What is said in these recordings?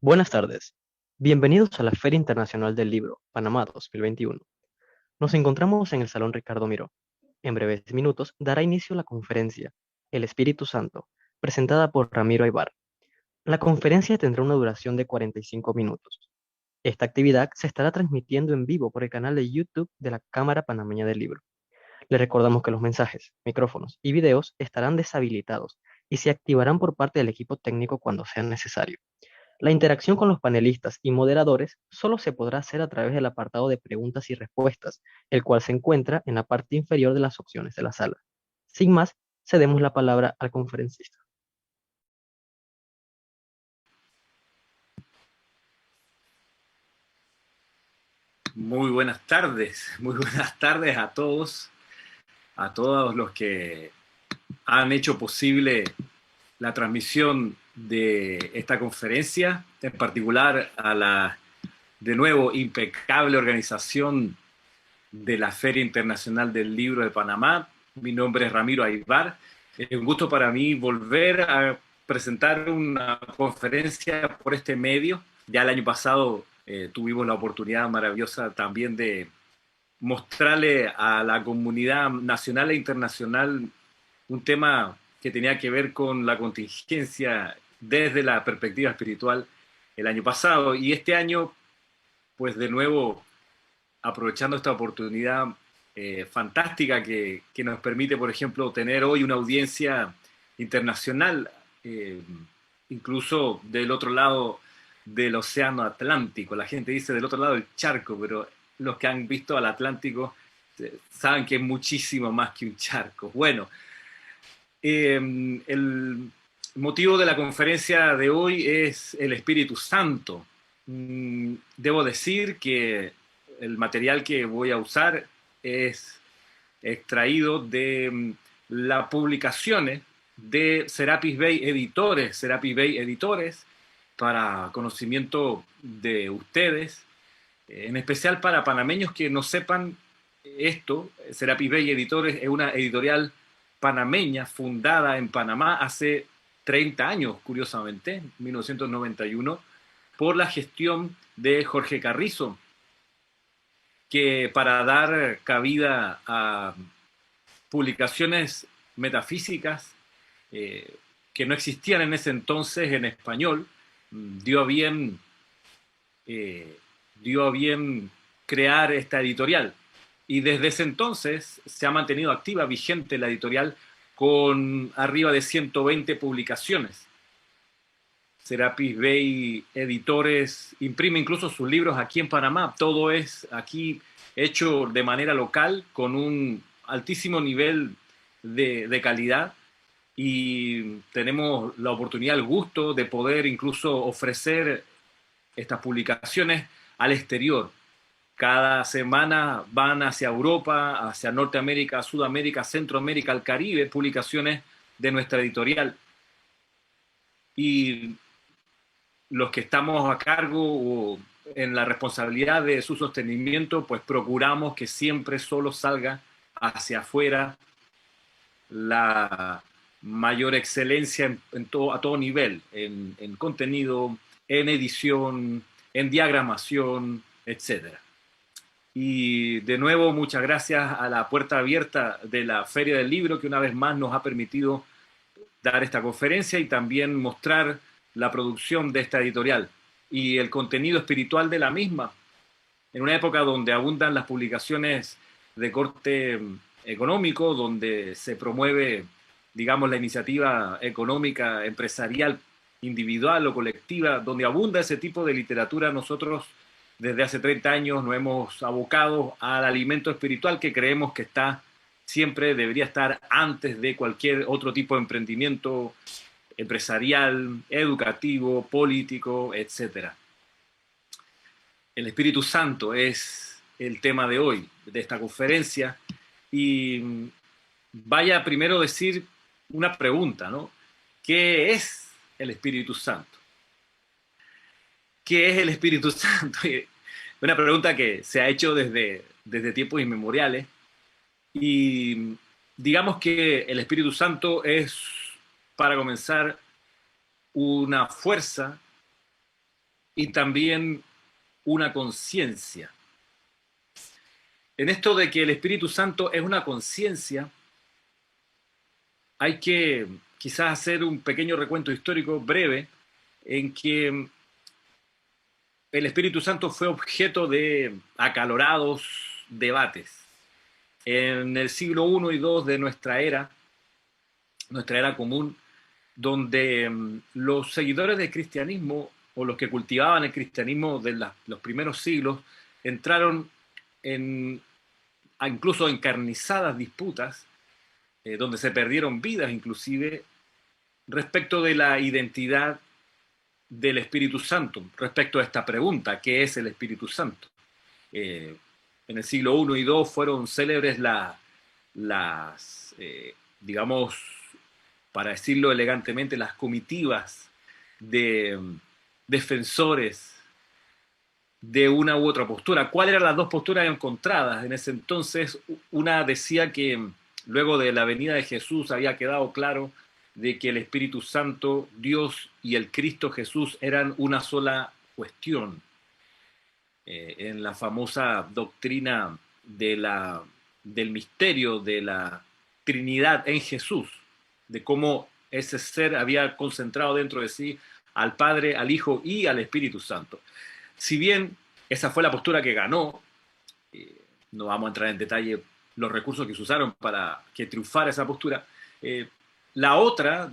Buenas tardes. Bienvenidos a la Feria Internacional del Libro, Panamá 2021. Nos encontramos en el Salón Ricardo Miró. En breves minutos dará inicio la conferencia El Espíritu Santo, presentada por Ramiro Aybar. La conferencia tendrá una duración de 45 minutos. Esta actividad se estará transmitiendo en vivo por el canal de YouTube de la Cámara Panameña del Libro. Le recordamos que los mensajes, micrófonos y videos estarán deshabilitados y se activarán por parte del equipo técnico cuando sea necesario. La interacción con los panelistas y moderadores solo se podrá hacer a través del apartado de preguntas y respuestas, el cual se encuentra en la parte inferior de las opciones de la sala. Sin más, cedemos la palabra al conferencista. Muy buenas tardes a todos los que han hecho posible la transmisión de esta conferencia, en particular a la, de nuevo, impecable organización de la Feria Internacional del Libro de Panamá. Mi nombre es Ramiro Aybar. Es un gusto para mí volver a presentar una conferencia por este medio. Ya el año pasado tuvimos la oportunidad maravillosa también de mostrarle a la comunidad nacional e internacional un tema que tenía que ver con la contingencia desde la perspectiva espiritual el año pasado. Y este año, pues de nuevo, aprovechando esta oportunidad fantástica que nos permite, por ejemplo, tener hoy una audiencia internacional, incluso del otro lado del Océano Atlántico. La gente dice del otro lado del charco, pero los que han visto al Atlántico saben que es muchísimo más que un charco. Bueno, el motivo de la conferencia de hoy es el Espíritu Santo. Debo decir que el material que voy a usar es extraído de las publicaciones de Serapis Bay Editores. Serapis Bay Editores, para conocimiento de ustedes, en especial para panameños que no sepan esto. Serapis Bay Editores es una editorial panameña fundada en Panamá hace 30 años, curiosamente, 1991, por la gestión de Jorge Carrizo, que para dar cabida a publicaciones metafísicas que no existían en ese entonces en español, dio a bien, eh, dio a bien crear esta editorial. Y desde ese entonces se ha mantenido activa, vigente la editorial, con arriba de 120 publicaciones. Serapis Bay Editores imprime incluso sus libros aquí en Panamá. Todo es aquí hecho de manera local, con un altísimo nivel de calidad, y tenemos la oportunidad, el gusto de poder incluso ofrecer estas publicaciones al exterior. Cada semana van hacia Europa, hacia Norteamérica, Sudamérica, Centroamérica, al Caribe, publicaciones de nuestra editorial. Y los que estamos a cargo o en la responsabilidad de su sostenimiento, pues procuramos que siempre solo salga hacia afuera la mayor excelencia a todo nivel, en contenido, en edición, en diagramación, etcétera. Y de nuevo, muchas gracias a la puerta abierta de la Feria del Libro, que una vez más nos ha permitido dar esta conferencia y también mostrar la producción de esta editorial y el contenido espiritual de la misma, en una época donde abundan las publicaciones de corte económico, donde se promueve, digamos, la iniciativa económica, empresarial, individual o colectiva, donde abunda ese tipo de literatura. Nosotros desde hace 30 años nos hemos abocado al alimento espiritual, que creemos que está siempre, debería estar antes de cualquier otro tipo de emprendimiento empresarial, educativo, político, etcétera. El Espíritu Santo es el tema de hoy, de esta conferencia, y vaya primero a decir una pregunta, ¿no? ¿Qué es el Espíritu Santo? ¿Qué es el Espíritu Santo? Una pregunta que se ha hecho desde tiempos inmemoriales, y digamos que el Espíritu Santo es, para comenzar, una fuerza y también una conciencia. En esto de que el Espíritu Santo es una conciencia, hay que quizás hacer un pequeño recuento histórico breve en que el Espíritu Santo fue objeto de acalorados debates. En el siglo I y II de nuestra era común, donde los seguidores del cristianismo o los que cultivaban el cristianismo de los primeros siglos entraron a incluso encarnizadas disputas, donde se perdieron vidas inclusive, respecto de la identidad del Espíritu Santo, respecto a esta pregunta, ¿qué es el Espíritu Santo? En el siglo I y II fueron célebres digamos, para decirlo elegantemente, las comitivas de defensores de una u otra postura. ¿Cuáles eran las dos posturas encontradas en ese entonces? Una decía que luego de la venida de Jesús había quedado claro de que el Espíritu Santo, Dios y el Cristo Jesús eran una sola cuestión. En la famosa doctrina del misterio de la Trinidad en Jesús, de cómo ese ser había concentrado dentro de sí al Padre, al Hijo y al Espíritu Santo. Si bien esa fue la postura que ganó, no vamos a entrar en detalle los recursos que se usaron para que triunfara esa postura, la otra,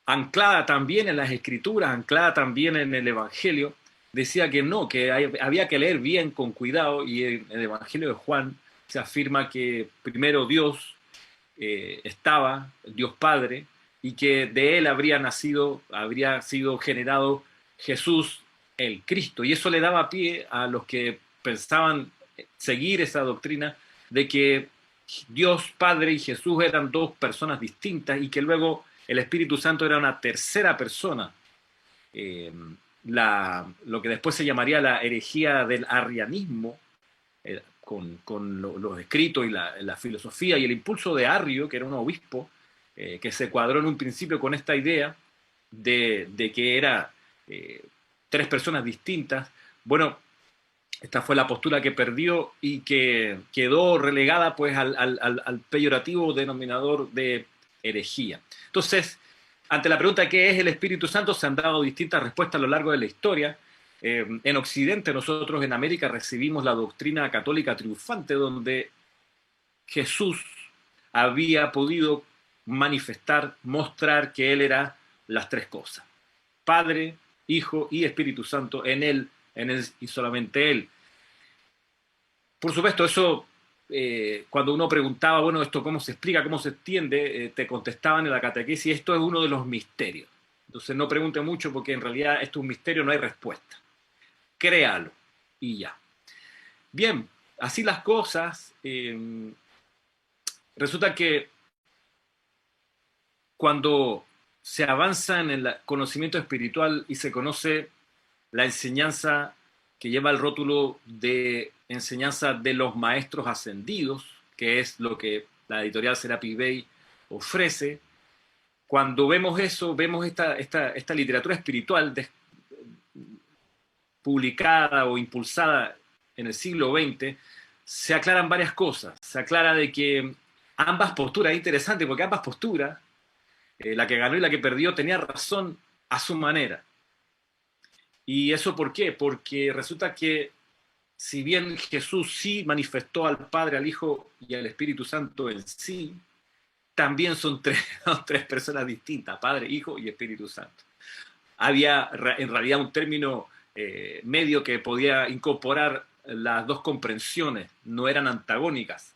anclada también en las Escrituras, anclada también en el Evangelio, decía que no, que había que leer bien, con cuidado, y en el Evangelio de Juan se afirma que primero Dios estaba, Dios Padre, y que de él habría sido generado Jesús el Cristo. Y eso le daba pie a los que pensaban seguir esa doctrina de que Dios Padre y Jesús eran dos personas distintas y que luego el Espíritu Santo era una tercera persona. Lo que después se llamaría la herejía del arrianismo, con los escritos y la filosofía y el impulso de Arrio, que era un obispo, que se cuadró en un principio con esta idea de que era tres personas distintas. Bueno, esta fue la postura que perdió y que quedó relegada pues al peyorativo denominador de herejía. Entonces, ante la pregunta de qué es el Espíritu Santo, se han dado distintas respuestas a lo largo de la historia. En Occidente, nosotros en América recibimos la doctrina católica triunfante, donde Jesús había podido manifestar, mostrar que Él era las tres cosas: Padre, Hijo y Espíritu Santo, en Él y solamente Él. Por supuesto, eso, cuando uno preguntaba, bueno, ¿esto cómo se explica, cómo se entiende? Te contestaban en la catequesis, esto es uno de los misterios. Entonces no pregunte mucho, porque en realidad esto es un misterio, no hay respuesta. Créalo y ya. Bien, así las cosas. Resulta que cuando se avanza en el conocimiento espiritual y se conoce la enseñanza que lleva el rótulo de enseñanza de los maestros ascendidos, que es lo que la editorial Serapis Bey ofrece, cuando vemos eso, vemos esta literatura espiritual publicada o impulsada en el siglo XX, se aclaran varias cosas. Se aclara de que ambas posturas, es interesante porque ambas posturas, la que ganó y la que perdió, tenía razón a su manera. ¿Y eso por qué? Porque resulta que si bien Jesús sí manifestó al Padre, al Hijo y al Espíritu Santo en sí, también son tres personas distintas: Padre, Hijo y Espíritu Santo. Había en realidad un término medio que podía incorporar las dos comprensiones, no eran antagónicas.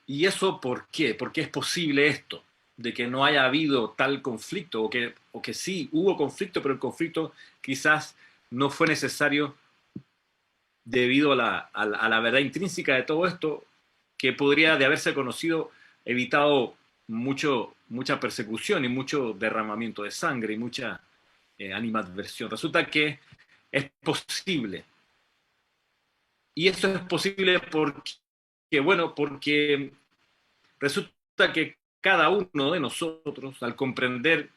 ¿Y eso por qué? ¿Por qué es posible esto? De que no haya habido tal conflicto, o que sí hubo conflicto, pero el conflicto quizás no fue necesario debido a la verdad intrínseca de todo esto, que podría, de haberse conocido, evitado mucha persecución y mucho derramamiento de sangre y mucha animadversión. Resulta que es posible. Y eso es posible porque resulta que cada uno de nosotros, al comprender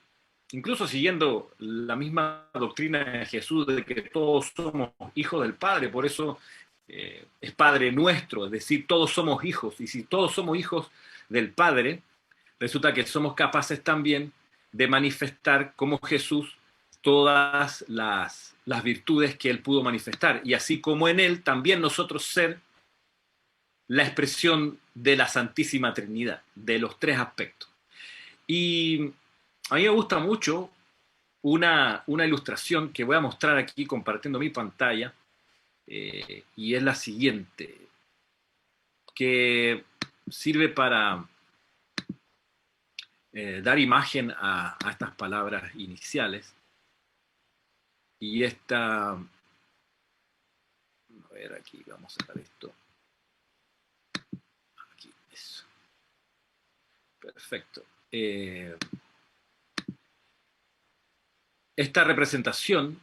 incluso siguiendo la misma doctrina de Jesús de que todos somos hijos del Padre, por eso es Padre nuestro, es decir, todos somos hijos, y si todos somos hijos del Padre, resulta que somos capaces también de manifestar como Jesús todas las virtudes que él pudo manifestar, y así como en él, también nosotros ser la expresión de la Santísima Trinidad, de los tres aspectos. Y a mí me gusta mucho una ilustración que voy a mostrar aquí compartiendo mi pantalla, y es la siguiente, que sirve para dar imagen a estas palabras iniciales. Y esta, a ver aquí, vamos a sacar esto. Aquí, eso. Perfecto. Esta representación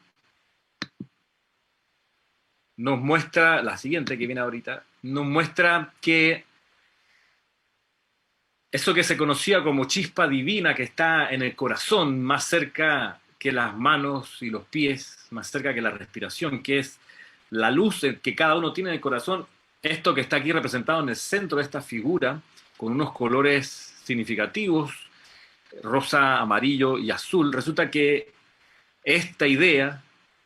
nos muestra, la siguiente que viene ahorita, nos muestra que eso que se conocía como chispa divina que está en el corazón, más cerca que las manos y los pies, más cerca que la respiración, que es la luz que cada uno tiene en el corazón, esto que está aquí representado en el centro de esta figura, con unos colores significativos, rosa, amarillo y azul, resulta que esta idea,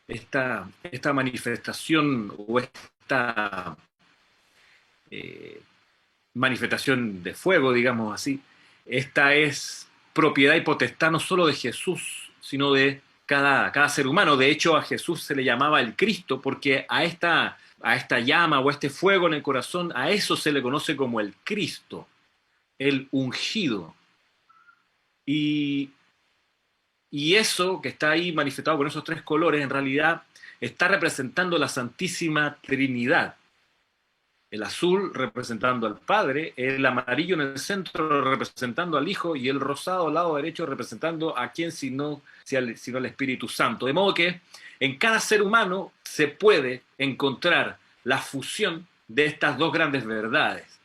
esta manifestación o esta manifestación de fuego, digamos así, esta es propiedad y potestad no solo de Jesús, sino de cada ser humano. De hecho, a Jesús se le llamaba el Cristo, porque a esta llama o a este fuego en el corazón, a eso se le conoce como el Cristo, el ungido. Y eso que está ahí manifestado con esos tres colores, en realidad está representando la Santísima Trinidad. El azul representando al Padre, el amarillo en el centro representando al Hijo, y el rosado al lado derecho representando a quién sino el Espíritu Santo. De modo que en cada ser humano se puede encontrar la fusión de estas dos grandes verdades.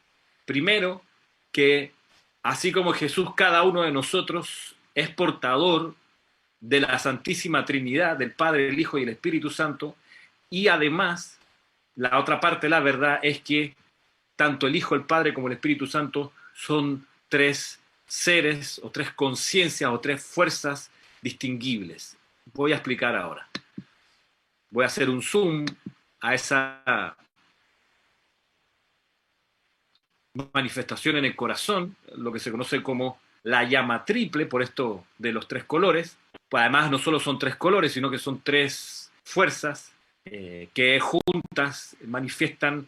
Primero, que así como Jesús, cada uno de nosotros es portador de la Santísima Trinidad, del Padre, el Hijo y el Espíritu Santo, y además la otra parte de la verdad es que tanto el Hijo, el Padre como el Espíritu Santo son tres seres o tres conciencias o tres fuerzas distinguibles. Voy a explicar ahora. Voy a hacer un zoom a esa manifestación en el corazón, lo que se conoce como la llama triple, por esto de los tres colores. Pues además no solo son tres colores, sino que son tres fuerzas que juntas manifiestan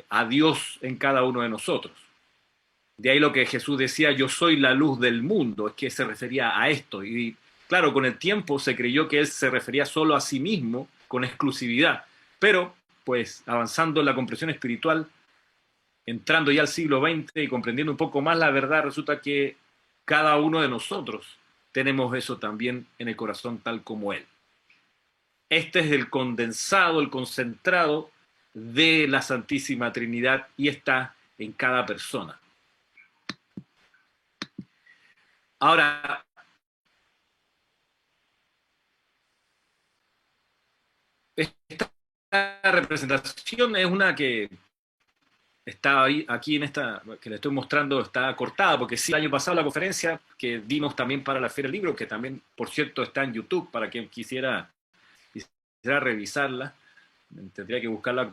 a Dios en cada uno de nosotros. De ahí lo que Jesús decía, yo soy la luz del mundo, es que se refería a esto. Y claro, con el tiempo se creyó que él se refería solo a sí mismo, con exclusividad. Pero, pues, avanzando en la comprensión espiritual, entrando ya al siglo XX y comprendiendo un poco más la verdad, resulta que cada uno de nosotros tenemos eso también en el corazón tal como él. Este es el condensado, el concentrado de la Santísima Trinidad y está en cada persona. Ahora, esta representación es una que está ahí, aquí en esta, que le estoy mostrando, está cortada, porque sí, el año pasado la conferencia que dimos también para la Feria del Libro, que también, por cierto, está en YouTube, para quien quisiera revisarla, tendría que buscarla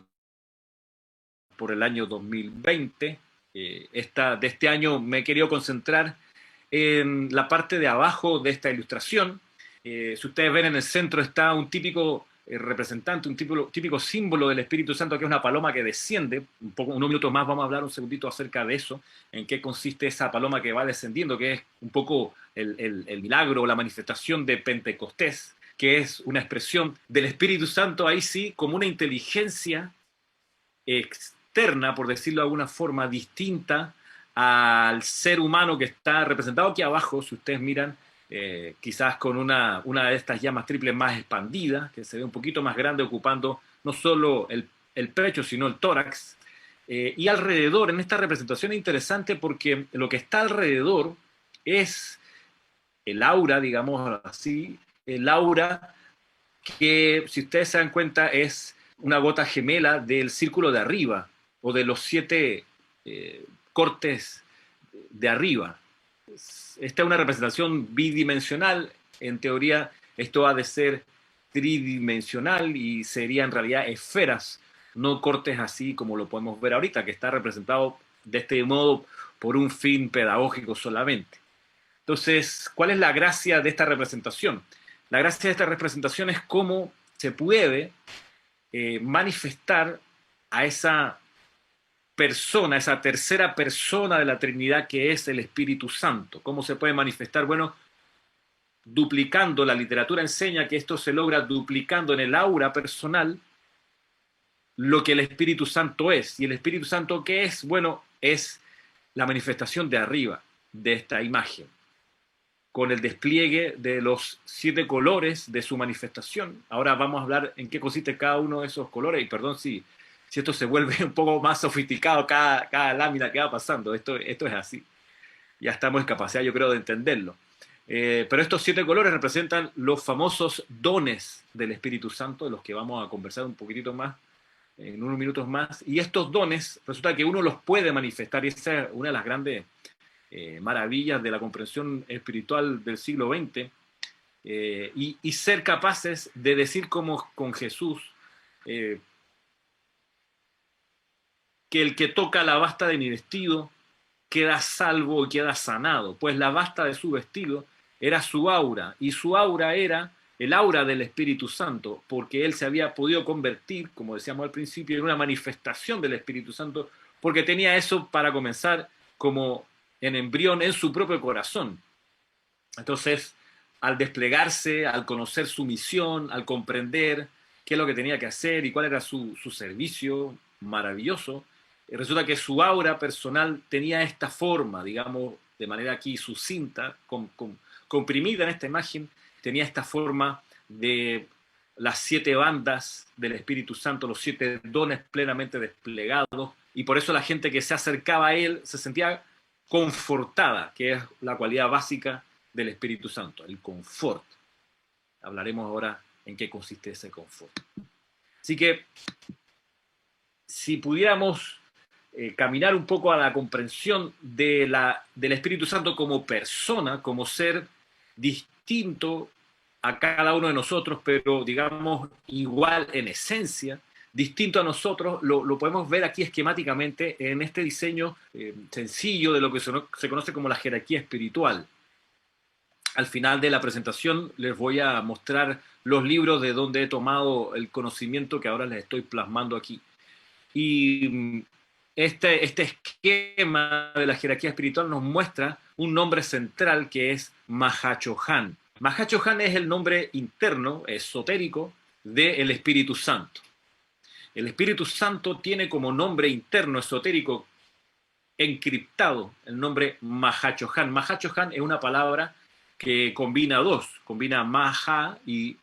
por el año 2020. De este año me he querido concentrar en la parte de abajo de esta ilustración. Si ustedes ven, en el centro está un típico representante, un típico símbolo del Espíritu Santo, que es una paloma que desciende. Unos minutos más vamos a hablar un segundito acerca de eso, en qué consiste esa paloma que va descendiendo, que es un poco el milagro o la manifestación de Pentecostés, que es una expresión del Espíritu Santo, ahí sí, como una inteligencia externa, por decirlo de alguna forma, distinta al ser humano que está representado aquí abajo. Si ustedes miran, quizás con una de estas llamas triples más expandidas, que se ve un poquito más grande, ocupando no solo el pecho, sino el tórax. Y alrededor, en esta representación es interesante porque lo que está alrededor es el aura, digamos así, el aura que, si ustedes se dan cuenta, es una gota gemela del círculo de arriba, o de los 7 cortes de arriba. Esta es una representación bidimensional. En teoría, esto ha de ser tridimensional y sería en realidad esferas, no cortes así como lo podemos ver ahorita, que está representado de este modo por un fin pedagógico solamente. Entonces, ¿cuál es la gracia de esta representación? La gracia de esta representación es cómo se puede manifestar a esa persona, esa tercera persona de la Trinidad que es el Espíritu Santo. ¿Cómo se puede manifestar? Bueno, duplicando, la literatura enseña que esto se logra duplicando en el aura personal lo que el Espíritu Santo es. ¿Y el Espíritu Santo qué es? Bueno, es la manifestación de arriba de esta imagen, con el despliegue de los 7 colores de su manifestación. Ahora vamos a hablar en qué consiste cada uno de esos colores, y perdón si esto se vuelve un poco más sofisticado cada lámina que va pasando. Esto es así. Ya estamos en capacidad, yo creo, de entenderlo. Pero estos 7 colores representan los famosos dones del Espíritu Santo, de los que vamos a conversar un poquitito más, en unos minutos más. Y estos dones, resulta que uno los puede manifestar, y esa es una de las grandes maravillas de la comprensión espiritual del siglo XX, y ser capaces de decir como con Jesús, que el que toca la basta de mi vestido queda salvo y queda sanado, pues la basta de su vestido era su aura, y su aura era el aura del Espíritu Santo, porque él se había podido convertir, como decíamos al principio, en una manifestación del Espíritu Santo, porque tenía eso, para comenzar, como en embrión en su propio corazón. Entonces, al desplegarse, al conocer su misión, al comprender qué es lo que tenía que hacer y cuál era su servicio maravilloso, resulta que su aura personal tenía esta forma, digamos, de manera aquí sucinta, comprimida en esta imagen, tenía esta forma de las 7 bandas del Espíritu Santo, los 7 dones plenamente desplegados, y por eso la gente que se acercaba a él se sentía confortada, que es la cualidad básica del Espíritu Santo, el confort. Hablaremos ahora en qué consiste ese confort. Así que, si pudiéramos caminar un poco a la comprensión del Espíritu Santo como persona, como ser distinto a cada uno de nosotros, pero digamos igual en esencia, distinto a nosotros, lo podemos ver aquí esquemáticamente en este diseño sencillo de lo que se conoce como la jerarquía espiritual. Al final de la presentación les voy a mostrar los libros de donde he tomado el conocimiento que ahora les estoy plasmando aquí. Y este esquema de la jerarquía espiritual nos muestra un nombre central que es Mahachohan. Mahachohan es el nombre interno, esotérico, del Espíritu Santo. El Espíritu Santo tiene como nombre interno, esotérico, encriptado, el nombre Mahachohan. Mahachohan es una palabra que combina dos, combina Maha y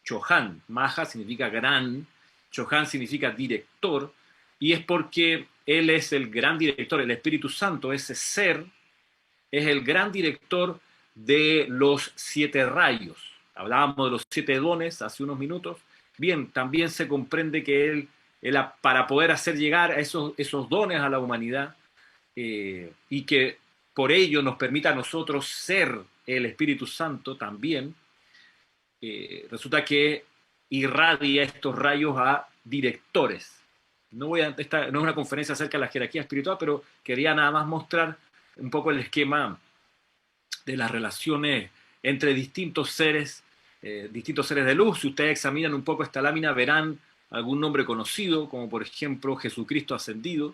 Chohan. Maha significa gran, Chohan significa director, y es porque él es el gran director, el Espíritu Santo, ese ser, es el gran director de los 7 rayos. Hablábamos de los 7 dones hace unos minutos. Bien, también se comprende que él para poder hacer llegar a esos dones a la humanidad, y que por ello nos permita a nosotros ser el Espíritu Santo también, resulta que irradia estos rayos a directores. Esta no es una conferencia acerca de la jerarquía espiritual, pero quería nada más mostrar un poco el esquema de las relaciones entre distintos seres de luz. Si ustedes examinan un poco esta lámina, verán algún nombre conocido, como por ejemplo Jesucristo ascendido,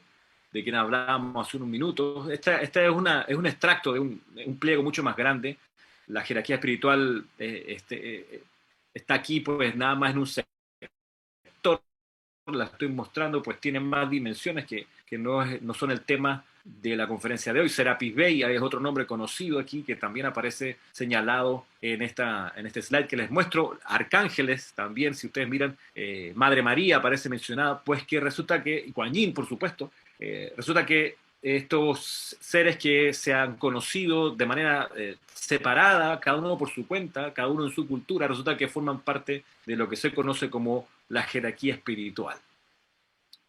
de quien hablábamos hace unos minutos. Esta es un extracto de un pliego mucho más grande. La jerarquía espiritual está aquí pues nada más en un sector. La estoy mostrando, pues tiene más dimensiones que no son el tema de la conferencia de hoy. Serapis Bey es otro nombre conocido aquí que también aparece señalado en este slide que les muestro. Arcángeles también, si ustedes miran, Madre María aparece mencionada, pues que resulta que, y Kuan Yin, por supuesto, resulta que estos seres que se han conocido de manera separada, cada uno por su cuenta, cada uno en su cultura, resulta que forman parte de lo que se conoce como la jerarquía espiritual.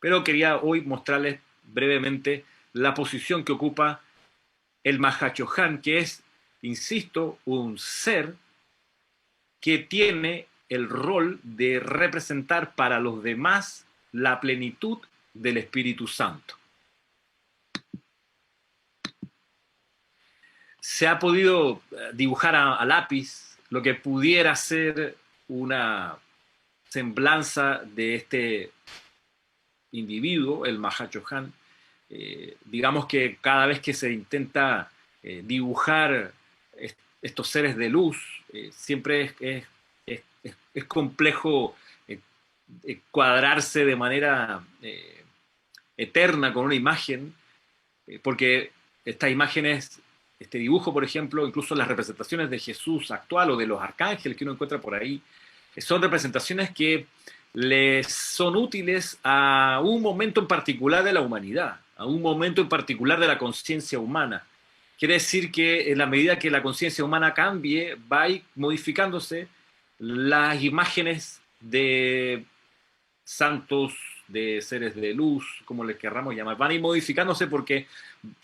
Pero quería hoy mostrarles brevemente la posición que ocupa el Mahachohan, que es, insisto, un ser que tiene el rol de representar para los demás la plenitud del Espíritu Santo. Se ha podido dibujar a lápiz lo que pudiera ser una semblanza de este individuo, el Mahachohan. Digamos que cada vez que se intenta dibujar estos seres de luz, siempre es complejo cuadrarse de manera eterna con una imagen, porque estas imágenes, este dibujo, por ejemplo, incluso las representaciones de Jesús actual o de los arcángeles que uno encuentra por ahí, son representaciones que les son útiles a un momento en particular de la humanidad, a un momento en particular de la conciencia humana. Quiere decir que en la medida que la conciencia humana cambie, va a ir modificándose las imágenes de santos, de seres de luz, como les querramos llamar, van a ir modificándose porque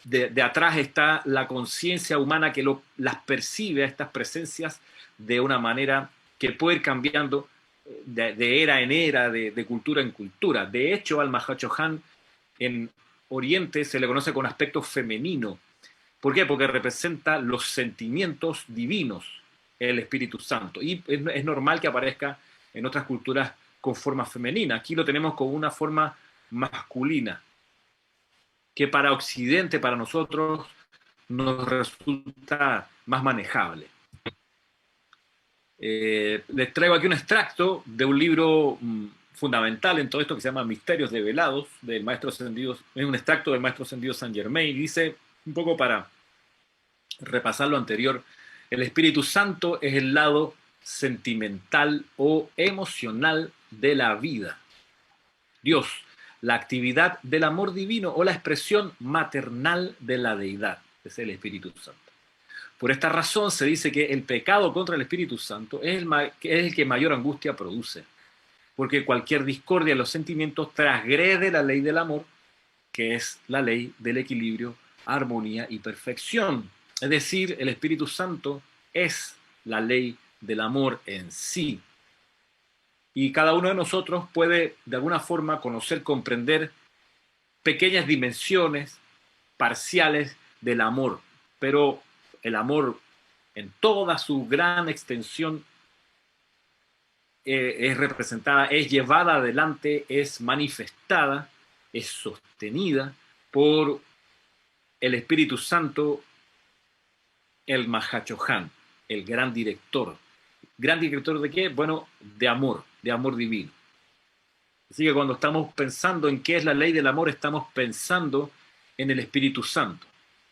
de atrás está la conciencia humana que las percibe a estas presencias de una manera que puede ir cambiando de era en era, de cultura en cultura. De hecho, al Mahachohan en Oriente se le conoce con aspecto femenino. ¿Por qué? Porque representa los sentimientos divinos, el Espíritu Santo. Y es normal que aparezca en otras culturas con forma femenina. Aquí lo tenemos con una forma masculina, que para Occidente, para nosotros, nos resulta más manejable. Les traigo aquí un extracto de un libro fundamental en todo esto que se llama Misterios Develados, del maestro ascendido, es un extracto del maestro ascendido Saint Germain. Dice, un poco para repasar lo anterior, el Espíritu Santo es el lado sentimental o emocional de la vida. Dios, la actividad del amor divino o la expresión maternal de la deidad, es el Espíritu Santo. Por esta razón se dice que el pecado contra el Espíritu Santo es el que mayor angustia produce, porque cualquier discordia en los sentimientos transgrede la ley del amor, que es la ley del equilibrio, armonía y perfección. Es decir, el Espíritu Santo es la ley del amor en sí. Y cada uno de nosotros puede, de alguna forma, conocer, comprender pequeñas dimensiones parciales del amor, pero el amor en toda su gran extensión es representada, es llevada adelante, es manifestada, es sostenida por el Espíritu Santo, el Mahachohan, el gran director. ¿Gran director de qué? Bueno, de amor divino. Así que cuando estamos pensando en qué es la ley del amor, estamos pensando en el Espíritu Santo.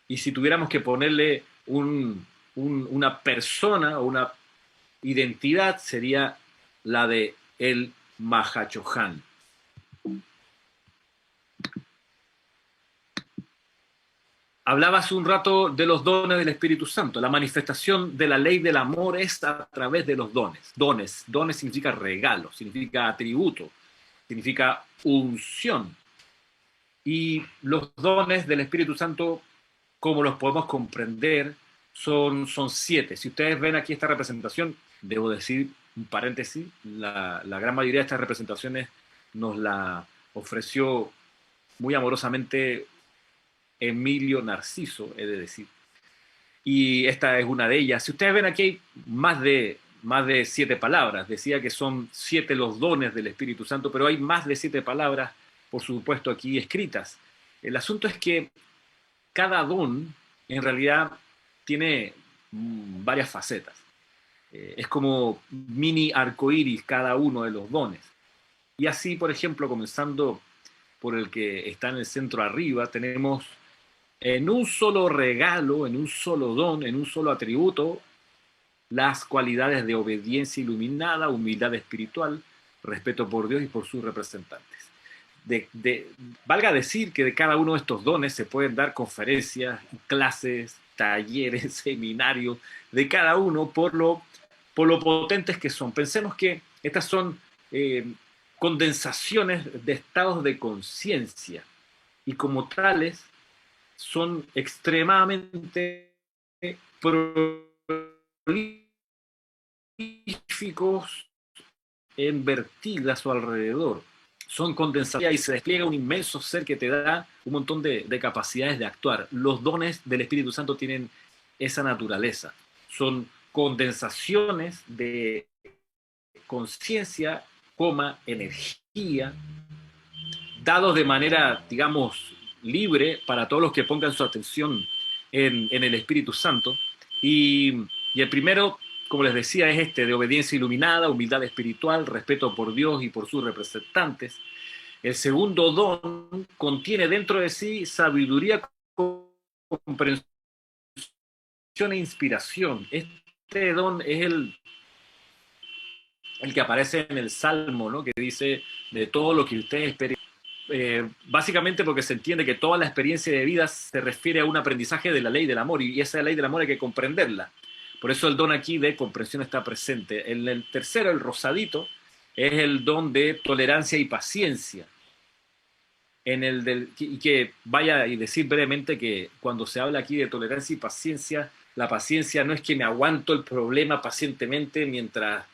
Y si tuviéramos que ponerle una persona o una identidad, sería la de el Mahachohan. Hablaba hace un rato de los dones del Espíritu Santo. La manifestación de la ley del amor es a través de los dones. Dones significa regalo, significa atributo, significa unción. Y los dones del Espíritu Santo, como los podemos comprender, son 7. Si ustedes ven aquí esta representación, debo decir un paréntesis, la gran mayoría de estas representaciones nos la ofreció muy amorosamente Emilio Narciso, he de decir. Y esta es una de ellas. Si ustedes ven aquí hay más de 7 palabras. Decía que son 7 los dones del Espíritu Santo, pero hay más de 7 palabras, por supuesto, aquí escritas. El asunto es que cada don, en realidad, tiene varias facetas. Es como mini arcoíris cada uno de los dones. Y así, por ejemplo, comenzando por el que está en el centro arriba, tenemos en un solo regalo, en un solo don, en un solo atributo, las cualidades de obediencia iluminada, humildad espiritual, respeto por Dios y por sus representantes. valga decir que de cada uno de estos dones se pueden dar conferencias, clases, talleres, seminarios, de cada uno por lo potentes que son. Pensemos que estas son condensaciones de estados de conciencia y como tales son extremadamente prolíficos en vertidas a su alrededor. Son condensaciones y se despliega un inmenso ser que te da un montón de capacidades de actuar. Los dones del Espíritu Santo tienen esa naturaleza. Son condensaciones de conciencia, energía, dados de manera, digamos, libre para todos los que pongan su atención en el Espíritu Santo. Y el primero, como les decía, es este, de obediencia iluminada, humildad espiritual, respeto por Dios y por sus representantes. El segundo don contiene dentro de sí sabiduría, comprensión e inspiración. Este don es el que aparece en el Salmo, ¿no? Que dice de todo lo que ustedes experimentan. Básicamente porque se entiende que toda la experiencia de vida se refiere a un aprendizaje de la ley del amor, y esa ley del amor hay que comprenderla. Por eso el don aquí de comprensión está presente. En el tercero, el rosadito, es el don de tolerancia y paciencia. Y que vaya y decir brevemente que cuando se habla aquí de tolerancia y paciencia, la paciencia no es que me aguanto el problema pacientemente mientras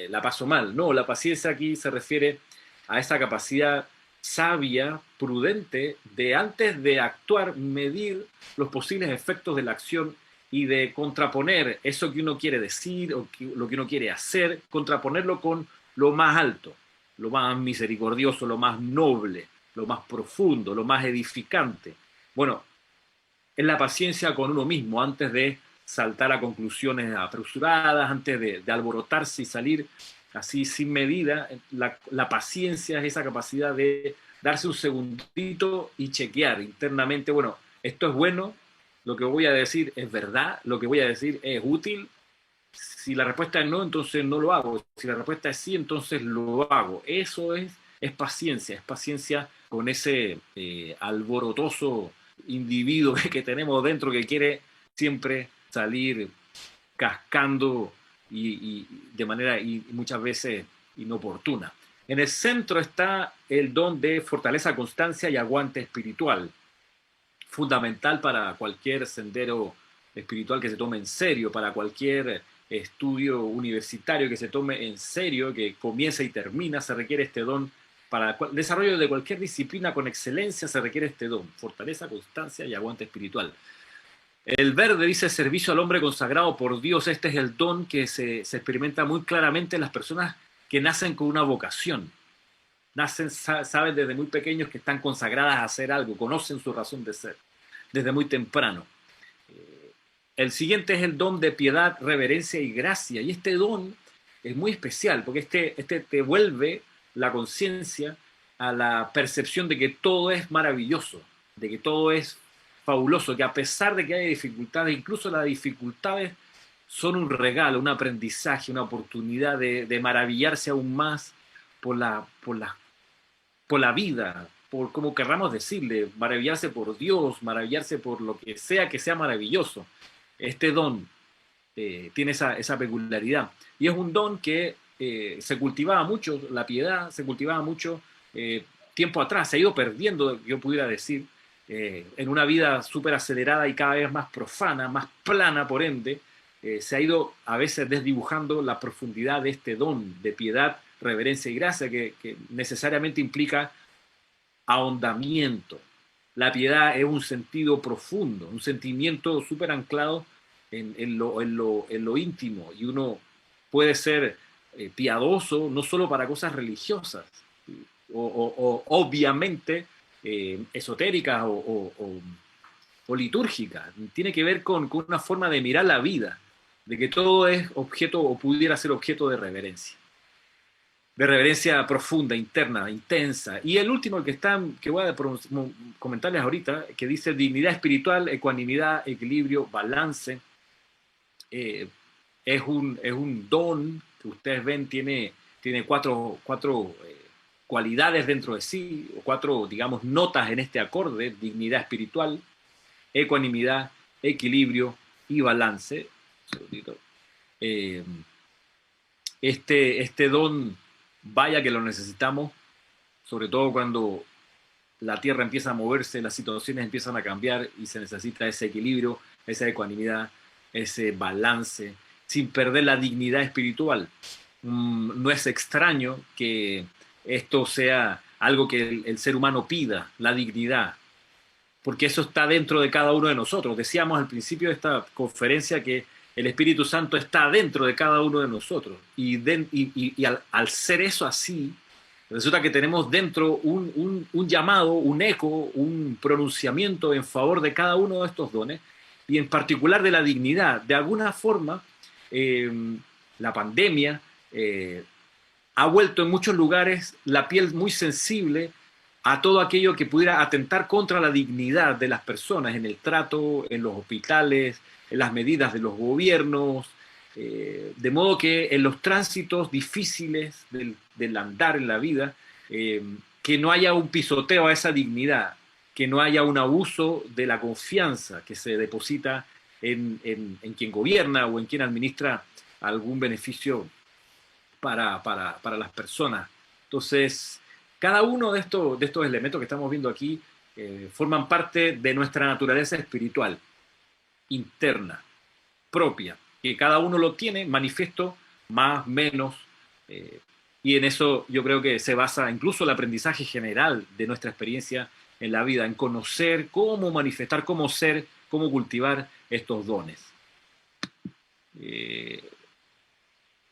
la paso mal. No, la paciencia aquí se refiere a esa capacidad sabia, prudente, de antes de actuar, medir los posibles efectos de la acción y de contraponer eso que uno quiere decir o lo que uno quiere hacer, contraponerlo con lo más alto, lo más misericordioso, lo más noble, lo más profundo, lo más edificante. Bueno, es la paciencia con uno mismo antes de saltar a conclusiones apresuradas, antes de alborotarse y salir así sin medida. La paciencia es esa capacidad de darse un segundito y chequear internamente, bueno, esto es bueno, lo que voy a decir es verdad, lo que voy a decir es útil. Si la respuesta es no, entonces no lo hago. Si la respuesta es sí, entonces lo hago. Eso es paciencia con ese alborotoso individuo que tenemos dentro que quiere siempre salir cascando y de manera y muchas veces inoportuna. En el centro está el don de fortaleza, constancia y aguante espiritual, fundamental para cualquier sendero espiritual que se tome en serio, para cualquier estudio universitario que se tome en serio, que comienza y termina, se requiere este don. Para el desarrollo de cualquier disciplina con excelencia se requiere este don, fortaleza, constancia y aguante espiritual. El verde dice servicio al hombre consagrado por Dios. Este es el don que se experimenta muy claramente en las personas que nacen con una vocación. Nacen, saben desde muy pequeños que están consagradas a hacer algo, conocen su razón de ser, desde muy temprano. El siguiente es el don de piedad, reverencia y gracia. Y este don es muy especial porque este te vuelve la conciencia a la percepción de que todo es maravilloso, de que todo es fabuloso, que a pesar de que haya dificultades, incluso las dificultades son un regalo, un aprendizaje, una oportunidad de maravillarse aún más por la vida, por como querramos decirle, maravillarse por Dios, maravillarse por lo que sea maravilloso. Este don tiene esa peculiaridad. Y es un don que se cultivaba mucho, la piedad se cultivaba mucho tiempo atrás, se ha ido perdiendo, yo pudiera decir, en una vida súper acelerada y cada vez más profana, más plana por ende, se ha ido a veces desdibujando la profundidad de este don de piedad, reverencia y gracia que necesariamente implica ahondamiento. La piedad es un sentido profundo, un sentimiento súper anclado en lo íntimo, y uno puede ser piadoso no solo para cosas religiosas o obviamente esotéricas o litúrgicas. Tiene que ver con una forma de mirar la vida, de que todo es objeto o pudiera ser objeto de reverencia profunda, interna, intensa. Y el último que voy a comentarles ahorita, que dice dignidad espiritual, ecuanimidad, equilibrio, balance. Es un don que ustedes ven, tiene cuatro cualidades dentro de sí, o 4, digamos, notas en este acorde: dignidad espiritual, ecuanimidad, equilibrio y balance. Un segundito. Eh, este don, vaya que lo necesitamos, sobre todo cuando la Tierra empieza a moverse, las situaciones empiezan a cambiar y se necesita ese equilibrio, esa ecuanimidad, ese balance, sin perder la dignidad espiritual. No es extraño que esto sea algo que el ser humano pida, la dignidad, porque eso está dentro de cada uno de nosotros. Decíamos al principio de esta conferencia que el Espíritu Santo está dentro de cada uno de nosotros. Y al ser eso así, resulta que tenemos dentro un llamado, un eco, un pronunciamiento en favor de cada uno de estos dones, y en particular de la dignidad. De alguna forma, eh, la pandemia ha vuelto en muchos lugares la piel muy sensible a todo aquello que pudiera atentar contra la dignidad de las personas en el trato, en los hospitales, en las medidas de los gobiernos, de modo que en los tránsitos difíciles del andar en la vida, que no haya un pisoteo a esa dignidad, que no haya un abuso de la confianza que se deposita en quien gobierna o en quien administra algún beneficio para las personas. Entonces, cada uno de estos elementos que estamos viendo aquí forman parte de nuestra naturaleza espiritual, interna, propia, que cada uno lo tiene manifiesto más, menos, y en eso yo creo que se basa incluso el aprendizaje general de nuestra experiencia en la vida, en conocer cómo manifestar, cómo ser, cómo cultivar estos dones.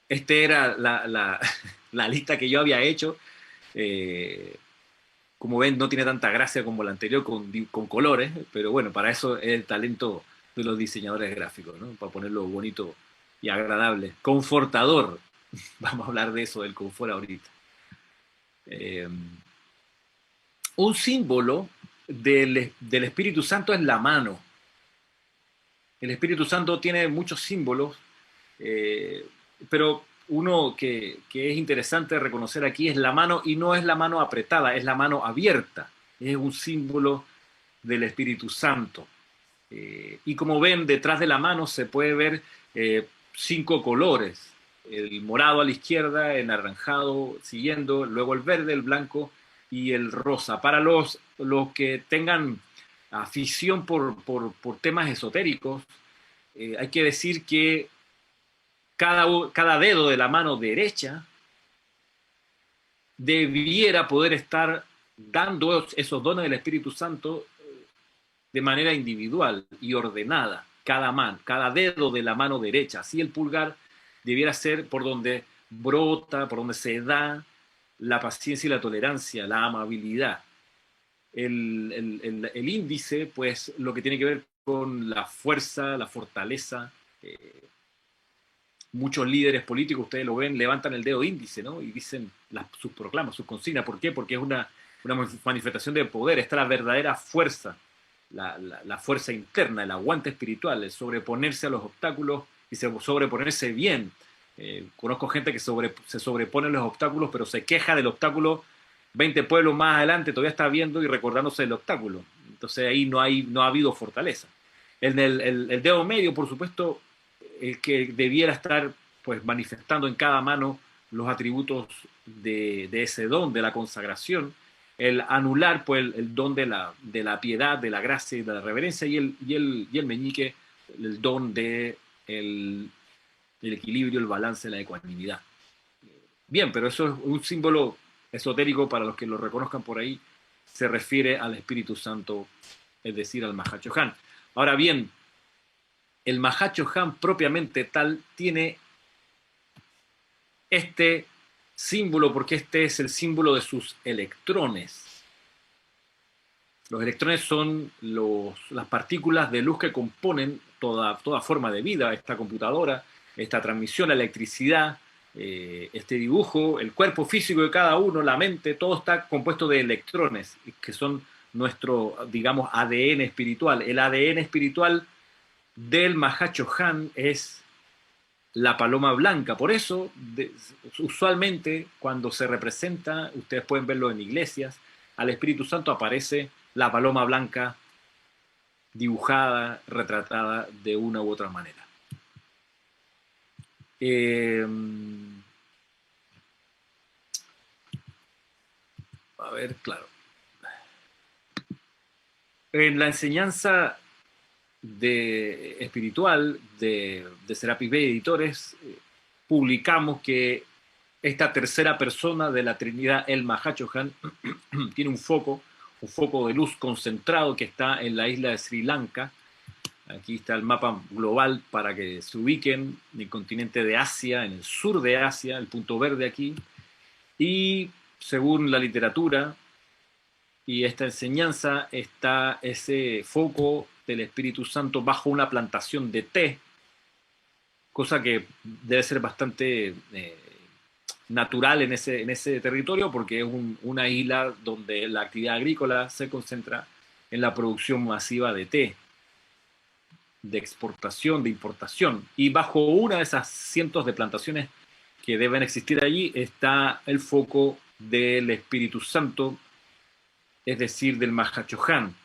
Esta era la lista que yo había hecho. Como ven, no tiene tanta gracia como la anterior con colores, pero bueno, para eso es el talento de los diseñadores gráficos, ¿no? Para ponerlo bonito y agradable. Confortador. Vamos a hablar de eso, del confort ahorita. Un símbolo del Espíritu Santo es la mano. El Espíritu Santo tiene muchos símbolos, pero uno que es interesante reconocer aquí es la mano, y no es la mano apretada, es la mano abierta. Es un símbolo del Espíritu Santo. Y como ven, detrás de la mano se puede ver 5 colores: el morado a la izquierda, el naranjado siguiendo, luego el verde, el blanco y el rosa. Para los que tengan afición por temas esotéricos, hay que decir que cada dedo de la mano derecha debiera poder estar dando esos dones del Espíritu Santo de manera individual y ordenada. Cada dedo de la mano derecha. Así el pulgar debiera ser por donde brota, por donde se da la paciencia y la tolerancia, la amabilidad. El índice, pues, lo que tiene que ver con la fuerza, la fortaleza. Muchos líderes políticos, ustedes lo ven, levantan el dedo índice, ¿no? Y dicen sus proclamas, sus consignas. ¿Por qué? Porque es una manifestación de poder. Está la verdadera fuerza, la fuerza interna, el aguante espiritual, el sobreponerse a los obstáculos y sobreponerse bien. Conozco gente que se sobrepone a los obstáculos, pero se queja del obstáculo 20 pueblos más adelante, todavía está viendo y recordándose del obstáculo. Entonces ahí no ha habido fortaleza. En el dedo medio, por supuesto, el que debiera estar, pues, manifestando en cada mano los atributos de ese don, de la consagración. El anular, pues, el don de la piedad, de la gracia y de la reverencia, y el meñique, el don de el equilibrio, el balance, la ecuanimidad. Bien, pero eso es un símbolo esotérico. Para los que lo reconozcan por ahí, se refiere al Espíritu Santo, es decir, al Mahachohan. Ahora bien, el Mahachohan propiamente tal tiene este símbolo porque este es el símbolo de sus electrones. Los electrones son las partículas de luz que componen toda forma de vida: esta computadora, esta transmisión, la electricidad, este dibujo, el cuerpo físico de cada uno, la mente. Todo está compuesto de electrones, que son nuestro, digamos, ADN espiritual. El ADN espiritual del Mahachohan es la paloma blanca. Por eso, usualmente, cuando se representa, ustedes pueden verlo en iglesias, al Espíritu Santo aparece la paloma blanca dibujada, retratada de una u otra manera. A ver, claro. En la enseñanza espiritual de Serapis Bey Editores, publicamos que esta tercera persona de la Trinidad, el Mahachohan, tiene un foco de luz concentrado que está en la isla de Sri Lanka. Aquí está el mapa global para que se ubiquen en el continente de Asia, en el sur de Asia, el punto verde aquí. Y según la literatura y esta enseñanza, está ese foco del Espíritu Santo bajo una plantación de té, cosa que debe ser bastante natural en ese territorio, porque es una isla donde la actividad agrícola se concentra en la producción masiva de té, de exportación, de importación. Y bajo una de esas cientos de plantaciones que deben existir allí está el foco del Espíritu Santo, es decir, del Mahachohan.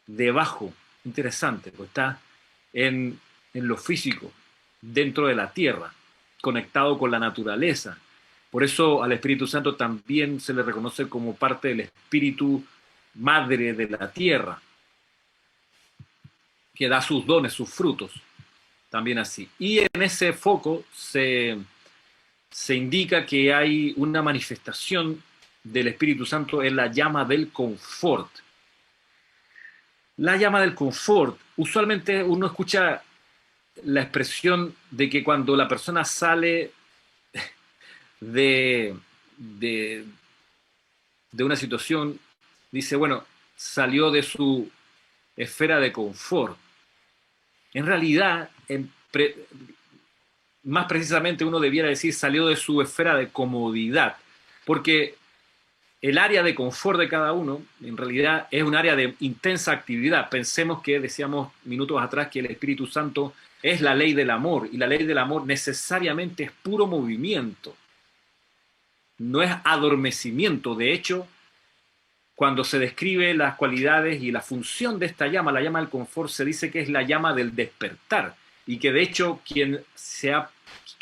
Debajo, interesante, pues está en lo físico, dentro de la tierra, conectado con la naturaleza. Por eso al Espíritu Santo también se le reconoce como parte del Espíritu Madre de la tierra, que da sus dones, sus frutos, también así. Y en ese foco se indica que hay una manifestación del Espíritu Santo en la llama del confort. La llama del confort, usualmente uno escucha la expresión de que cuando la persona sale de una situación, dice, bueno, salió de su esfera de confort. En realidad, más precisamente uno debiera decir salió de su esfera de comodidad, porque el área de confort de cada uno en realidad es un área de intensa actividad. Pensemos que decíamos minutos atrás que el Espíritu Santo es la ley del amor, y la ley del amor necesariamente es puro movimiento, no es adormecimiento. De hecho, cuando se describe las cualidades y la función de esta llama, la llama del confort, se dice que es la llama del despertar, y que de hecho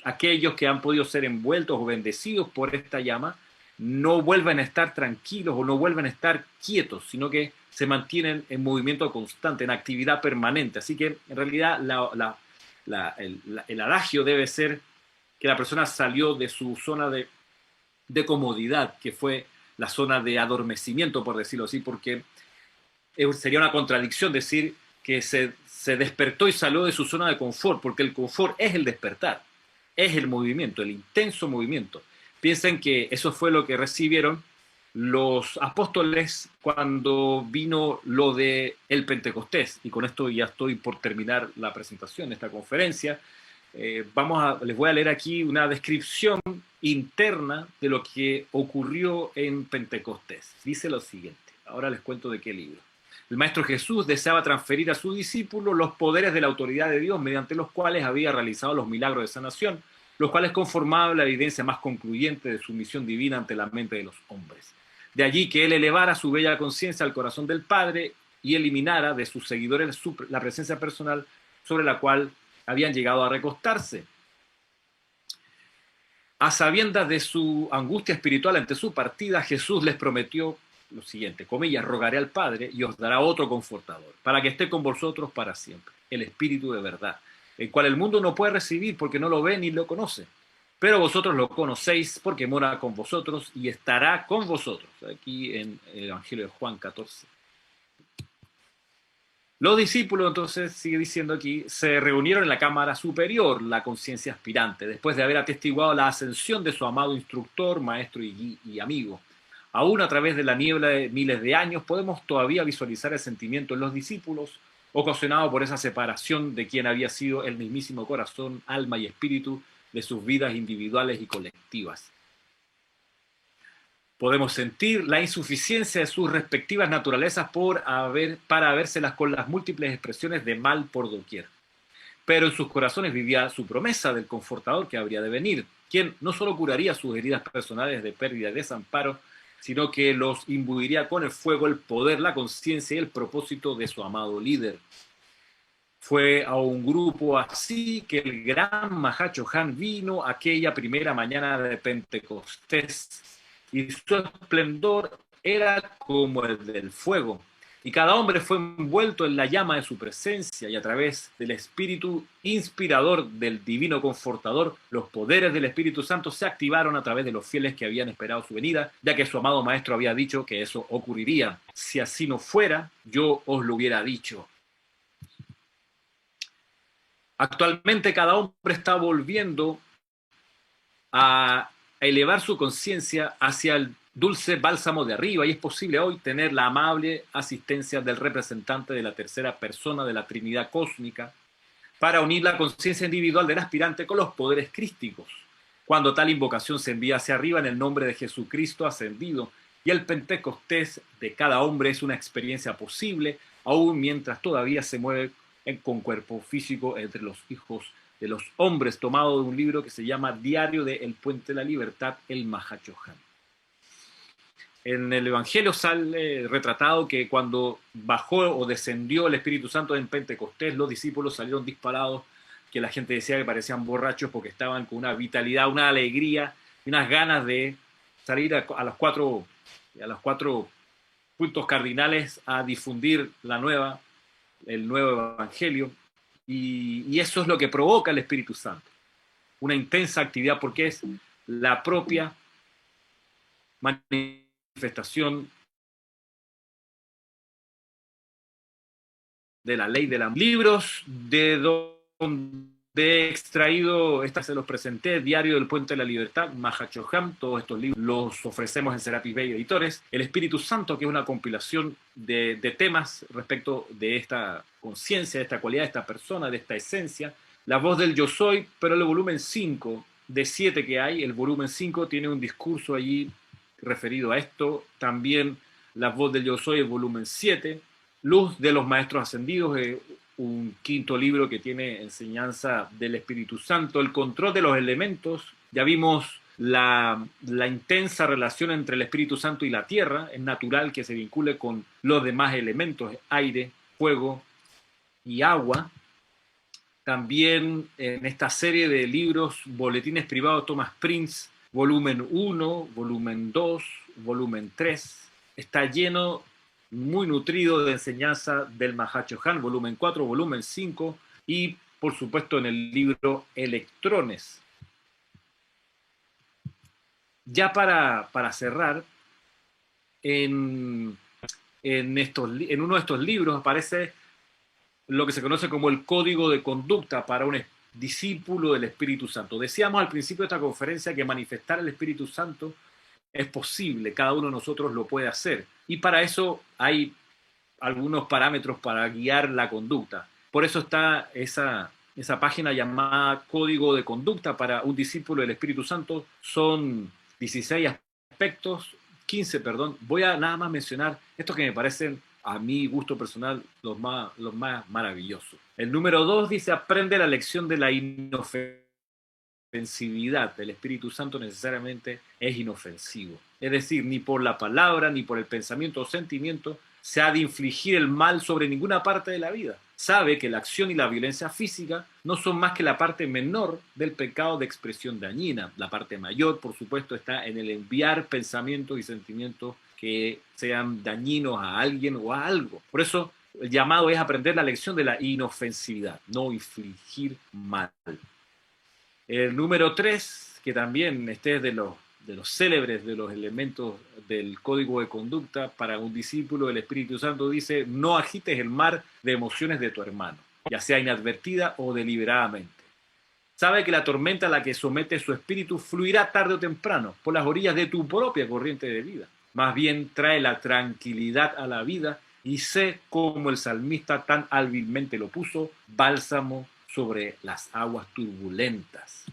aquellos que han podido ser envueltos o bendecidos por esta llama no vuelven a estar tranquilos o no vuelven a estar quietos, sino que se mantienen en movimiento constante, en actividad permanente. Así que en realidad el adagio debe ser que la persona salió de su zona de comodidad, que fue la zona de adormecimiento, por decirlo así, porque sería una contradicción decir que se despertó y salió de su zona de confort, porque el confort es el despertar, es el movimiento, el intenso movimiento. Piensen que eso fue lo que recibieron los apóstoles cuando vino lo de el Pentecostés. Y con esto ya estoy por terminar la presentación de esta conferencia. Les voy a leer aquí una descripción interna de lo que ocurrió en Pentecostés. Dice lo siguiente, ahora les cuento de qué libro. El Maestro Jesús deseaba transferir a sus discípulos los poderes de la autoridad de Dios, mediante los cuales había realizado los milagros de sanación, los cuales conformaban la evidencia más concluyente de su misión divina ante la mente de los hombres. De allí que él elevara su bella conciencia al corazón del Padre y eliminara de sus seguidores la presencia personal sobre la cual habían llegado a recostarse. A sabiendas de su angustia espiritual ante su partida, Jesús les prometió lo siguiente, comillas, rogaré al Padre y os dará otro confortador, para que esté con vosotros para siempre, el Espíritu de verdad, el cual el mundo no puede recibir porque no lo ve ni lo conoce. Pero vosotros lo conocéis porque mora con vosotros y estará con vosotros. Aquí en el Evangelio de Juan 14. Los discípulos, entonces, sigue diciendo aquí, se reunieron en la cámara superior, la conciencia aspirante, después de haber atestiguado la ascensión de su amado instructor, maestro y amigo. Aún a través de la niebla de miles de años, podemos todavía visualizar el sentimiento en los discípulos, ocasionado por esa separación de quien había sido el mismísimo corazón, alma y espíritu de sus vidas individuales y colectivas. Podemos sentir la insuficiencia de sus respectivas naturalezas para habérselas con las múltiples expresiones de mal por doquier. pero en sus corazones vivía su promesa del confortador que habría de venir, quien no solo curaría sus heridas personales de pérdida y desamparo, sino que los imbuiría con el fuego, el poder, la conciencia y el propósito de su amado líder. Fue a un grupo así que el gran Mahacho Han vino aquella primera mañana de Pentecostés, y su esplendor era como el del fuego, y cada hombre fue envuelto en la llama de su presencia, y a través del Espíritu inspirador del Divino Confortador, los poderes del Espíritu Santo se activaron a través de los fieles que habían esperado su venida, ya que su amado Maestro había dicho que eso ocurriría. Si así no fuera, yo os lo hubiera dicho. Actualmente cada hombre está volviendo a elevar su conciencia hacia el dulce bálsamo de arriba, y es posible hoy tener la amable asistencia del representante de la tercera persona de la Trinidad Cósmica para unir la conciencia individual del aspirante con los poderes crísticos. Cuando tal invocación se envía hacia arriba en el nombre de Jesucristo ascendido, y el Pentecostés de cada hombre es una experiencia posible, aún mientras todavía se mueve con cuerpo físico entre los hijos de los hombres, tomado de un libro que se llama Diario de El Puente de la Libertad, el Mahachohan. En el Evangelio sale retratado que cuando bajó o descendió el Espíritu Santo en Pentecostés, los discípulos salieron disparados, que la gente decía que parecían borrachos porque estaban con una vitalidad, una alegría y unas ganas de salir a los cuatro puntos cardinales a difundir el nuevo Evangelio, y eso es lo que provoca el Espíritu Santo, una intensa actividad, porque es la propia manifestación de la ley de los libros, de donde he extraído, se los presenté: Diario del Puente de la Libertad, Mahachohan. Todos estos libros los ofrecemos en Serapis Bay Editores. El Espíritu Santo, que es una compilación de temas respecto de esta conciencia, de esta cualidad, de esta persona, de esta esencia. La voz del Yo Soy, pero el volumen 5, de 7 que hay, el volumen 5 tiene un discurso allí referido a esto. También La Voz del Yo Soy, el volumen 7. Luz de los Maestros Ascendidos, un quinto libro que tiene enseñanza del Espíritu Santo. El Control de los Elementos. Ya vimos la intensa relación entre el Espíritu Santo y la Tierra. Es natural que se vincule con los demás elementos: aire, fuego y agua. También en esta serie de libros, Boletines Privados Thomas Prince, volumen 1, volumen 2, volumen 3, está lleno, muy nutrido de enseñanza del Mahachohan, volumen 4, volumen 5, y por supuesto en el libro Electrones. Ya para cerrar, en uno de estos libros aparece lo que se conoce como el código de conducta para un discípulo del Espíritu Santo. Decíamos al principio de esta conferencia que manifestar el Espíritu Santo es posible, cada uno de nosotros lo puede hacer, y para eso hay algunos parámetros para guiar la conducta. Por eso está esa página llamada Código de Conducta para un discípulo del Espíritu Santo. Son 16 aspectos, 15, perdón. Voy a nada más mencionar estos que me parecen, a mi gusto personal, los más maravillosos. El número 2 dice: aprende la lección de la inofensividad. El Espíritu Santo necesariamente es inofensivo. Es decir, ni por la palabra, ni por el pensamiento o sentimiento se ha de infligir el mal sobre ninguna parte de la vida. Sabe que la acción y la violencia física no son más que la parte menor del pecado de expresión dañina. La parte mayor, por supuesto, está en el enviar pensamientos y sentimientos que sean dañinos a alguien o a algo. Por eso el llamado es aprender la lección de la inofensividad, no infligir mal. El número 3, que también este es de los célebres, de los elementos del código de conducta para un discípulo del Espíritu Santo, dice: no agites el mar de emociones de tu hermano, ya sea inadvertida o deliberadamente. Sabe que la tormenta a la que somete su espíritu fluirá tarde o temprano por las orillas de tu propia corriente de vida. Más bien trae la tranquilidad a la vida, y sé, como el salmista tan hábilmente lo puso, bálsamo sobre las aguas turbulentas.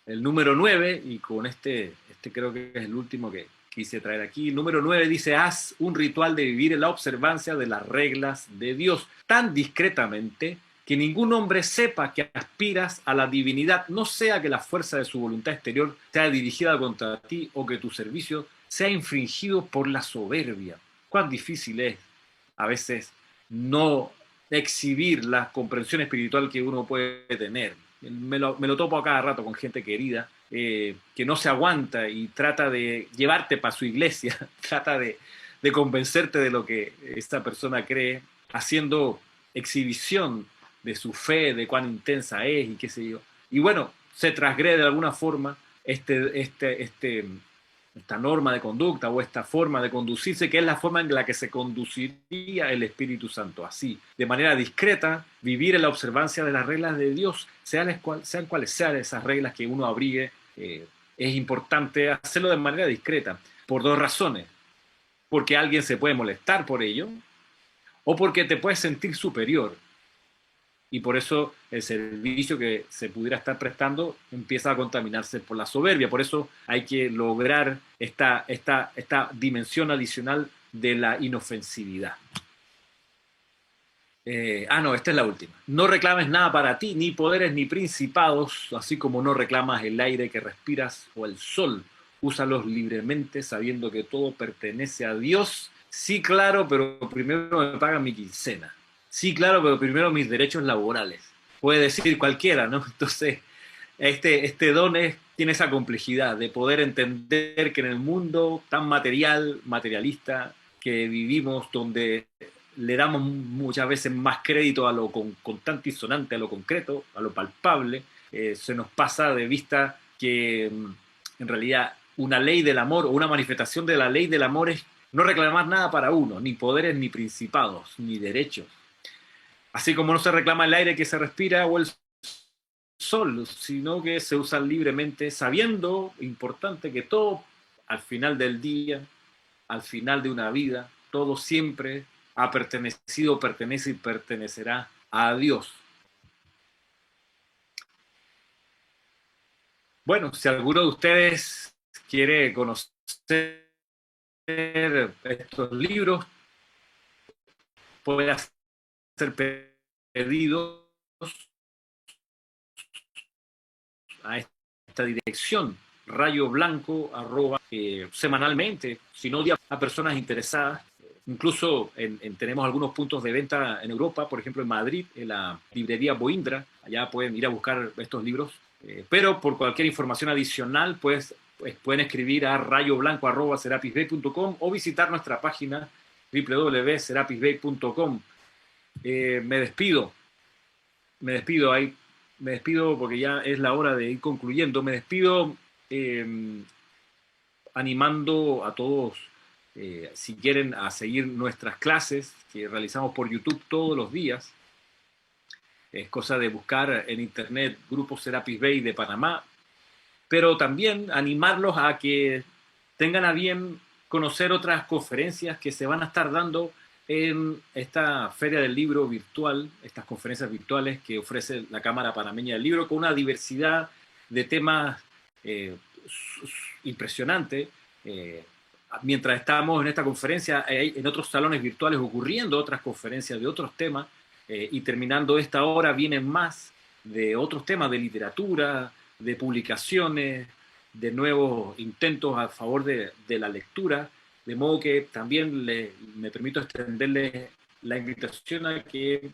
El número 9, y con este creo que es el último que quise traer aquí. El número 9 dice: haz un ritual de vivir en la observancia de las reglas de Dios tan discretamente que ningún hombre sepa que aspiras a la divinidad, no sea que la fuerza de su voluntad exterior sea dirigida contra ti o que tu servicio sea infringido por la soberbia. Cuán difícil es a veces no exhibir la comprensión espiritual que uno puede tener. Me lo topo a cada rato con gente querida que no se aguanta y trata de llevarte para su iglesia, trata de convencerte de lo que esta persona cree, haciendo exhibición de su fe, de cuán intensa es y qué sé yo. Y bueno, se transgrede de alguna forma esta norma de conducta o esta forma de conducirse, que es la forma en la que se conduciría el Espíritu Santo. Así, de manera discreta, vivir en la observancia de las reglas de Dios, sean cuales sean esas reglas que uno abrigue, es importante hacerlo de manera discreta, por dos razones. Porque alguien se puede molestar por ello, o porque te puedes sentir superior. Y por eso el servicio que se pudiera estar prestando empieza a contaminarse por la soberbia. Por eso hay que lograr esta dimensión adicional de la inofensividad. No, esta es la última. No reclames nada para ti, ni poderes ni principados, así como no reclamas el aire que respiras o el sol. Úsalos libremente sabiendo que todo pertenece a Dios. Sí, claro, pero primero me pagan mi quincena. Sí, claro, pero primero mis derechos laborales. Puede decir cualquiera, ¿no? Entonces, este don tiene esa complejidad de poder entender que en el mundo tan materialista que vivimos, donde le damos muchas veces más crédito a lo constante y sonante, a lo concreto, a lo palpable, se nos pasa de vista que en realidad una ley del amor o una manifestación de la ley del amor es no reclamar nada para uno, ni poderes, ni principados, ni derechos. Así como no se reclama el aire que se respira o el sol, sino que se usan libremente, sabiendo, importante, que todo al final del día, al final de una vida, todo siempre ha pertenecido, pertenece y pertenecerá a Dios. Bueno, si alguno de ustedes quiere conocer estos libros, puede hacer pedidos a esta dirección, rayoblanco, semanalmente, si no a personas interesadas. Incluso tenemos algunos puntos de venta en Europa, por ejemplo en Madrid, en la librería Boindra, allá pueden ir a buscar estos libros, pero por cualquier información adicional pues pueden escribir a rayoblanco@serapisbay.com o visitar nuestra página www.serapisbay.com. Me despido ahí. Me despido porque ya es la hora de ir concluyendo. Me despido animando a todos, si quieren, a seguir nuestras clases que realizamos por YouTube todos los días. Es cosa de buscar en internet Grupo Serapis Bay de Panamá, pero también animarlos a que tengan a bien conocer otras conferencias que se van a estar dando en esta Feria del Libro virtual, estas conferencias virtuales que ofrece la Cámara Panameña del Libro, con una diversidad de temas impresionante. Mientras estamos en esta conferencia, hay en otros salones virtuales ocurriendo otras conferencias de otros temas, y terminando esta hora vienen más de otros temas de literatura, de publicaciones, de nuevos intentos a favor de la lectura, de modo que también me permito extenderles la invitación a que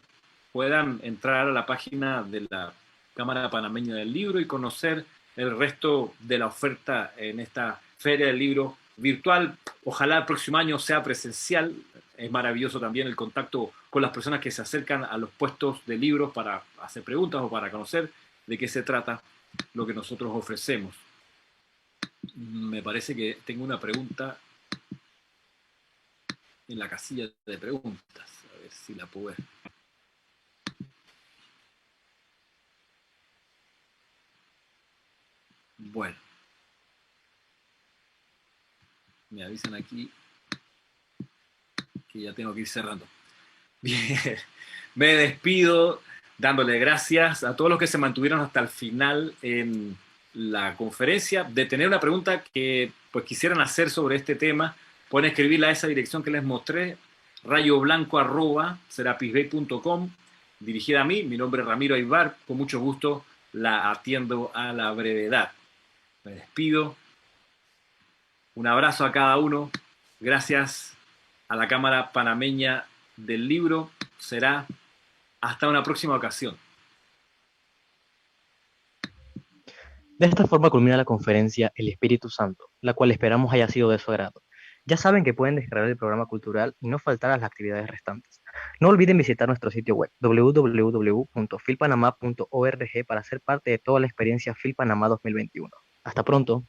puedan entrar a la página de la Cámara Panameña del Libro y conocer el resto de la oferta en esta Feria del Libro virtual. Ojalá el próximo año sea presencial. Es maravilloso también el contacto con las personas que se acercan a los puestos de libros para hacer preguntas o para conocer de qué se trata lo que nosotros ofrecemos. Me parece que tengo una pregunta en la casilla de preguntas. A ver si la puedo ver. Bueno. Me avisan aquí que ya tengo que ir cerrando. Bien. Me despido dándole gracias a todos los que se mantuvieron hasta el final en la conferencia. De tener una pregunta que pues quisieran hacer sobre este tema, pueden escribirla a esa dirección que les mostré, rayoblanco@serapisbay.com. dirigida a mí. Mi nombre es Ramiro Aybar, con mucho gusto la atiendo a la brevedad. Me despido. Un abrazo a cada uno. Gracias a la Cámara Panameña del Libro. Será hasta una próxima ocasión. De esta forma culmina la conferencia El Espíritu Santo, la cual esperamos haya sido de su agrado. Ya saben que pueden descargar el programa cultural y no faltar a las actividades restantes. No olviden visitar nuestro sitio web www.filpanamá.org para ser parte de toda la experiencia Fil Panamá 2021. Hasta pronto.